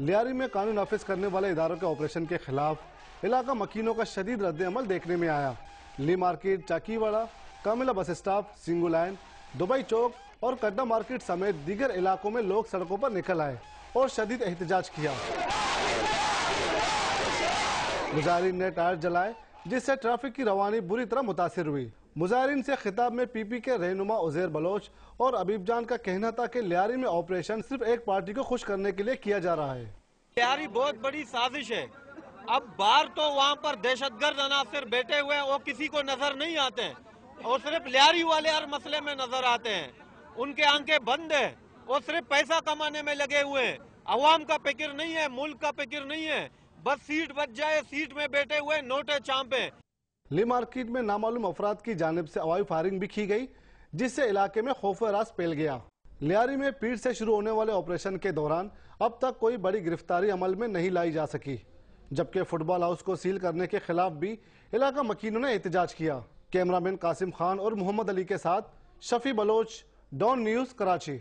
लियारी में कानून नाफिज करने वाले इदारों के ऑपरेशन के खिलाफ इलाका मकीनों का शदीद रद्द अमल देखने में आया। ली market, Chakiwara, Kamila bus stop, Singo line, Dubai Chowk और कड्डा मार्केट समेत दीगर इलाकों में लोग सड़कों पर निकल आए और शदीद एहतजाज किया। मुजाहिरीन ने टायर जलाए जिससे ट्रैफिक की रवानी बुरी तरह मुतासिर हुई। मुजाहिरीन से खिताब में पीपी के रहनुमा उजैर बलोच और अबीब जान का कहना था कि लियारी में ऑपरेशन सिर्फ एक पार्टी को खुश करने के लिए किया जा रहा है। लियारी बहुत बड़ी साजिश है। अब बाहर तो वहाँ पर दहशतगर्द अनासर बैठे हुए हैं, वो किसी को नजर नहीं आते हैं और सिर्फ लियारी वाले हर मसले में नजर आते हैं। उनके आंखें बंद है, वो सिर्फ पैसा कमाने में लगे हुए हैं। अवाम का फिक्र नहीं है, मुल्क का फिक्र नहीं है, बस सीट बच जाए, सीट में बैठे हुए नोटे चांपे। ली मार्केट में नामालूम अफराद की जानिब से हवाई फायरिंग भी की गई जिससे इलाके में खौफ रास फैल गया। लियारी में पीर से शुरू होने वाले ऑपरेशन के दौरान अब तक कोई बड़ी गिरफ्तारी अमल में नहीं लाई जा सकी, जबकि फुटबॉल हाउस को सील करने के खिलाफ भी इलाका मकीनों ने एहतजाज किया। कैमरामैन कासिम खान और मोहम्मद अली के साथ शफी बलोच, डॉन न्यूज़, कराची।